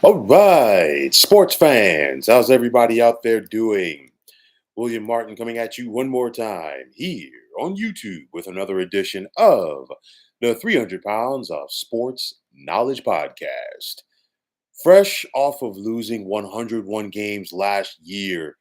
All right, sports fans, how's everybody out there doing? William Martin coming at you one more time here on YouTube with another edition of the 300 Pounds of Sports Knowledge Podcast. Fresh off of losing 101 games last year,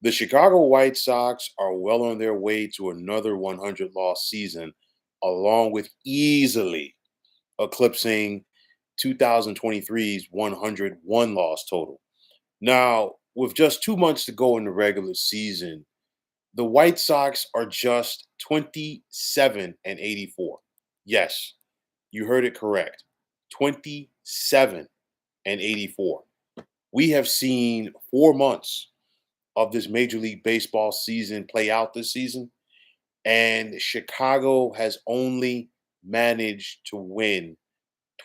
the Chicago White Sox are well on their way to another 100 loss season, along with easily eclipsing 2023's 101 loss total. Now, with just 2 months to go in the regular season, the White Sox are just 27 and 84. Yes, you heard it correct. 27 and 84. We have seen 4 months of this Major League Baseball season play out this season, and Chicago has only managed to win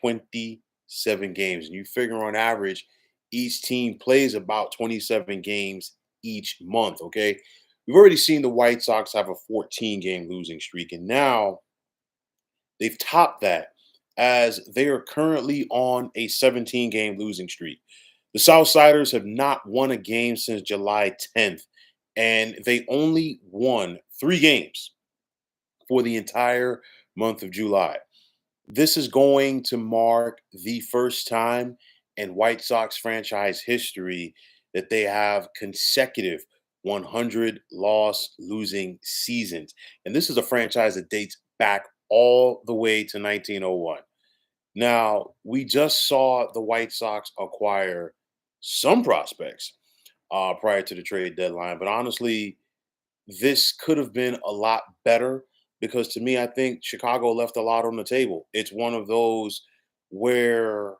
27 games. And you figure on average, each team plays about 27 games each month. Okay. We've already seen the White Sox have a 14 game losing streak. And now they've topped that as they are currently on a 17 game losing streak. The Southsiders have not won a game since July 10th, and they only won 3 games for the entire month of July. This is going to mark the first time in White Sox franchise history that they have consecutive 100 loss losing seasons. And this is a franchise that dates back all the way to 1901. Now, we just saw the White Sox acquire some prospects prior to the trade deadline, but honestly, this could have been a lot better because to me, I think Chicago left a lot on the table. It's one of those where,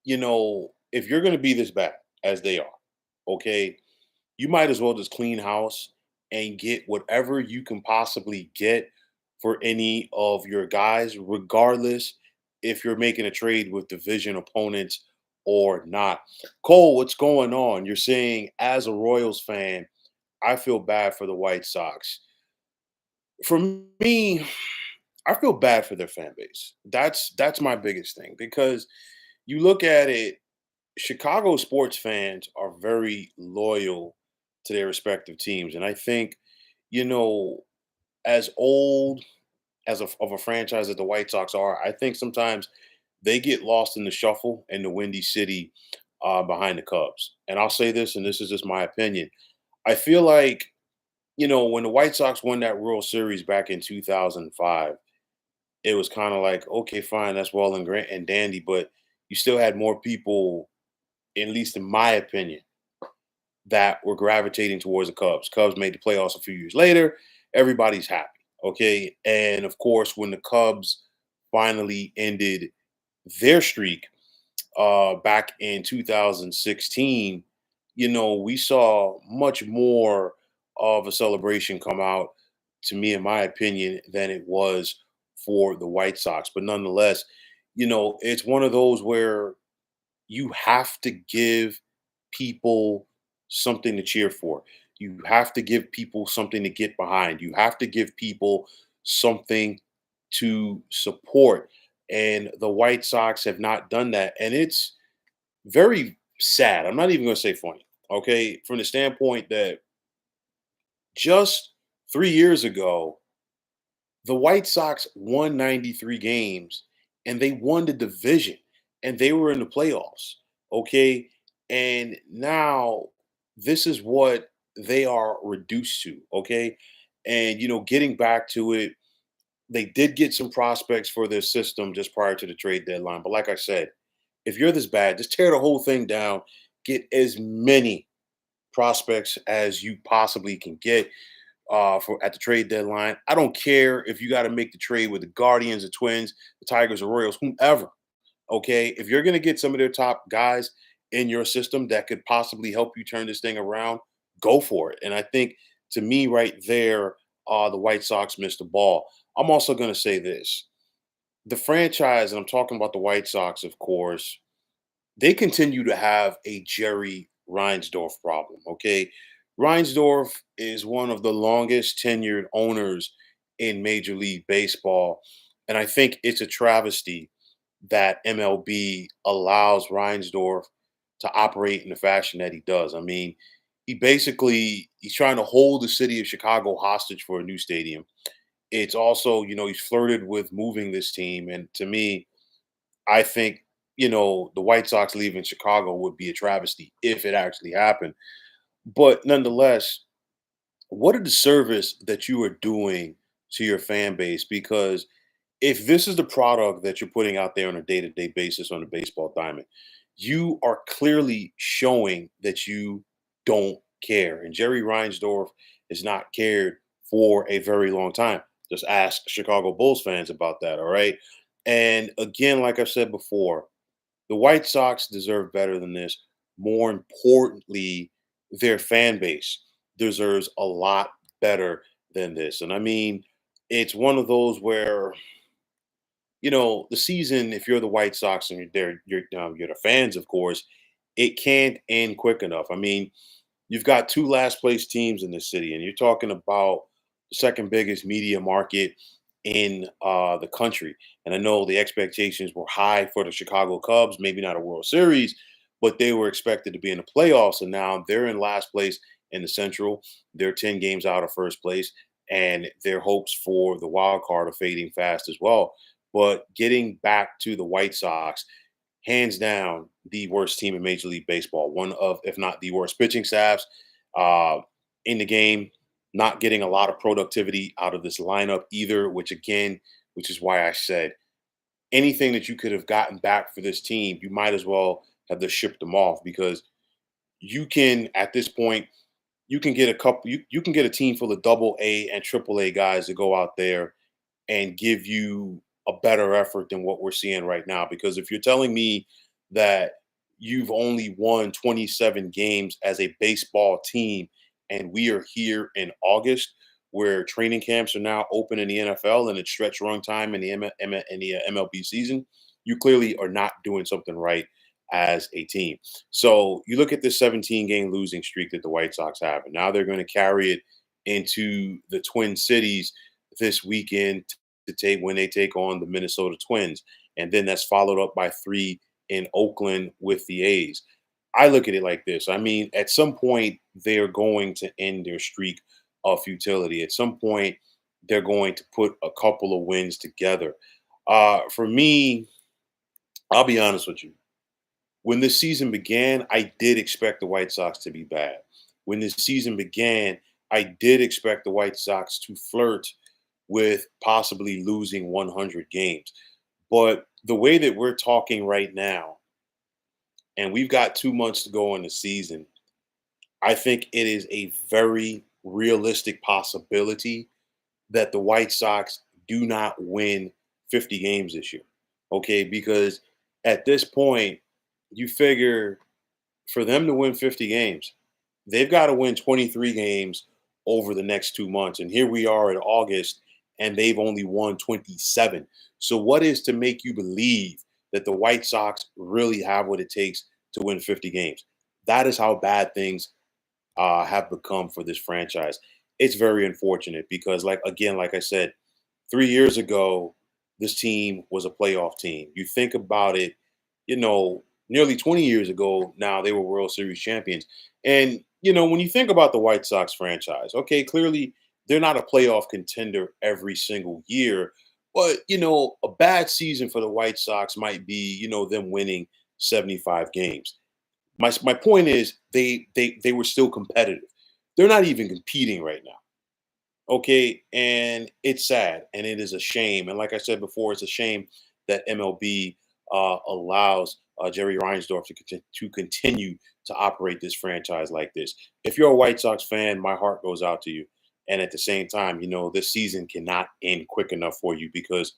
if you're going to be this bad as they are, okay, you might as well just clean house and get whatever you can possibly get for any of your guys, regardless if you're making a trade with division opponents or not. Cole, what's going on? You're saying, as a Royals fan, I feel bad for the White Sox. For me, I feel bad for their fan base. That's my biggest thing because you look at it, Chicago sports fans are very loyal to their respective teams, and I think you know as old as of a franchise that the White Sox are, I think sometimes they get lost in the shuffle in the Windy City behind the Cubs. And I'll say this, and this is just my opinion. I feel like when the White Sox won that World Series back in 2005, it was kind of like, okay, fine, that's well and dandy, but you still had more people, at least in my opinion, that were gravitating towards the Cubs. Cubs made the playoffs a few years later. Everybody's happy. Okay. And of course, when the Cubs finally ended their streak back in 2016, we saw much more of a celebration come out, to me, in my opinion, than it was for the White Sox. But nonetheless, it's one of those where you have to give people something to cheer for. You have to give people something to get behind. You have to give people something to support. And the White Sox have not done that. And it's very sad. I'm not even going to say funny. Okay. From the standpoint that just 3 years ago, the White Sox won 93 games and they won the division and they were in the playoffs. Okay. And now this is what they are reduced to. Okay. And, getting back to it, they did get some prospects for their system just prior to the trade deadline. But like I said, if you're this bad, just tear the whole thing down, get as many prospects as you possibly can get for at the trade deadline. I don't care if you got to make the trade with the Guardians, the Twins, the Tigers, the Royals, whomever. Okay, if you're going to get some of their top guys in your system that could possibly help you turn this thing around, go for it. And I think to me, right there, the White Sox missed the ball. I'm also going to say this: the franchise, and I'm talking about the White Sox, of course, they continue to have a Jerry Reinsdorf problem. Okay. Reinsdorf is one of the longest tenured owners in Major League Baseball. And I think it's a travesty that MLB allows Reinsdorf to operate in the fashion that he does. I mean, he's trying to hold the city of Chicago hostage for a new stadium. It's also, he's flirted with moving this team. And to me, I think, the White Sox leaving Chicago would be a travesty if it actually happened. But nonetheless, what a disservice that you are doing to your fan base, because if this is the product that you're putting out there on a day-to-day basis on the baseball diamond, you are clearly showing that you don't care. And Jerry Reinsdorf has not cared for a very long time. Just ask Chicago Bulls fans about that, all right? And again, like I've said before, the White Sox deserve better than this. More importantly, their fan base deserves a lot better than this. And I mean, it's one of those where the season, if you're the White Sox and you're the fans, of course, it can't end quick enough. I mean, you've got two last place teams in the city, and you're talking about the second biggest media market in the country. And I know the expectations were high for the Chicago Cubs, maybe not a World Series, but they were expected to be in the playoffs. And now they're in last place in the Central. They're 10 games out of first place, and their hopes for the wild card are fading fast as well. But getting back to the White Sox, hands down the worst team in Major League Baseball. One of, if not the worst pitching staffs uh, in the game. Not getting a lot of productivity out of this lineup either, which is why I said anything that you could have gotten back for this team, you might as well have just shipped them off, because you can, at this point, you can get a couple, you can get a team full of double A and triple A guys to go out there and give you a better effort than what we're seeing right now. Because if you're telling me that you've only won 27 games as a baseball team, and we are here in August, where training camps are now open in the NFL and it's stretch run time in the MLB season, you clearly are not doing something right as a team. So you look at this 17-game losing streak that the White Sox have, and now they're going to carry it into the Twin Cities this weekend to take when they take on the Minnesota Twins. And then that's followed up by three in Oakland with the A's. I look at it like this. I mean, at some point, they're going to end their streak of futility. At some point, they're going to put a couple of wins together. For me, I'll be honest with you. When this season began, I did expect the White Sox to be bad. When this season began, I did expect the White Sox to flirt with possibly losing 100 games. But the way that we're talking right now, and we've got 2 months to go in the season, I think it is a very realistic possibility that the White Sox do not win 50 games this year. Okay, because at this point, you figure for them to win 50 games, they've got to win 23 games over the next 2 months. And here we are in August, and they've only won 27. So, what is to make you believe that the White Sox really have what it takes to win 50 games? That is how bad things have become for this franchise. It's very unfortunate because, like I said, 3 years ago, this team was a playoff team. You think about it, nearly 20 years ago, now they were World Series champions. And, when you think about the White Sox franchise, okay, clearly they're not a playoff contender every single year. But, a bad season for the White Sox might be, them winning 75 games. My point is they were still competitive. They're not even competing right now. Okay, and it's sad and it is a shame. And like I said before, it's a shame that MLB allows Jerry Reinsdorf to continue to operate this franchise like this. If you're a White Sox fan, my heart goes out to you. And at the same time, this season cannot end quick enough for you, because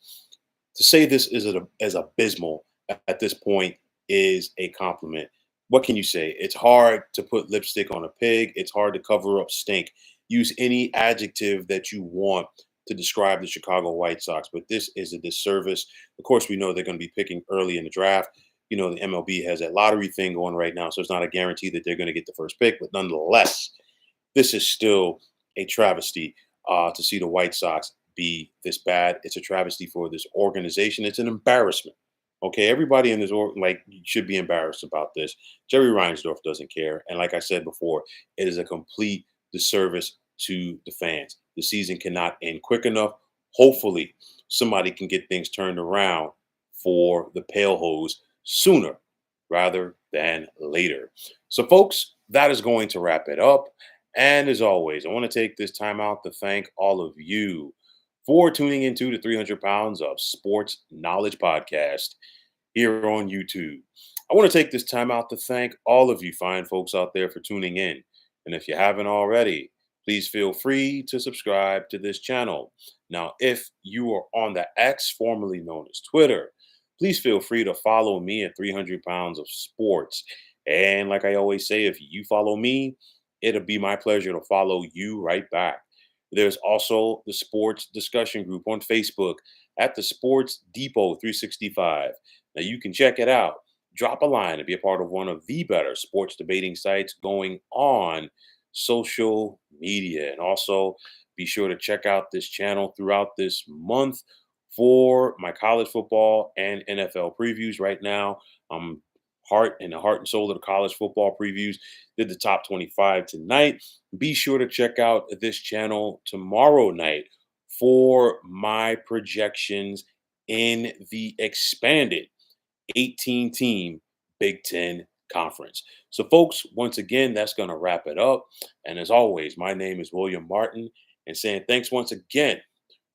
to say this is as abysmal at this point is a compliment. What can you say? It's hard to put lipstick on a pig. It's hard to cover up stink. Use any adjective that you want to describe the Chicago White Sox, but this is a disservice. Of course, we know they're going to be picking early in the draft. The MLB has that lottery thing going right now, so it's not a guarantee that they're going to get the first pick. But nonetheless, this is still a travesty to see the White Sox be this bad. It's a travesty for this organization. It's an embarrassment Okay, everybody in this like should be embarrassed about this. Jerry Reinsdorf doesn't care, and like I said before, it is a complete disservice to the fans. The season cannot end quick enough. Hopefully, somebody can get things turned around for the Pale Hose sooner rather than later. So, folks, that is going to wrap it up. And as always, I want to take this time out to thank all of you for tuning into the 300 Pounds of Sports Knowledge podcast here on YouTube. I want to take this time out to thank all of you fine folks out there for tuning in. And if you haven't already, please feel free to subscribe to this channel. Now, if you are on the X, formerly known as Twitter, please feel free to follow me at 300 Pounds of Sports. And like I always say, if you follow me, it'll be my pleasure to follow you right back. There's also the sports discussion group on Facebook at the Sports Depot 365. Now you can check it out. Drop a line to be a part of one of the better sports debating sites going on social media. And also be sure to check out this channel throughout this month for my college football and NFL previews. Right now, I'm heart and soul of the college football previews. Did the top 25 tonight. Be sure to check out this channel tomorrow night for my projections in the expanded 18 team Big Ten Conference. So, folks, once again, that's going to wrap it up. And as always, my name is William Martin, and saying thanks once again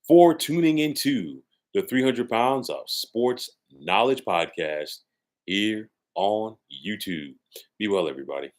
for tuning into the 300 Pounds of Sports Knowledge podcast here on YouTube. Be well, everybody.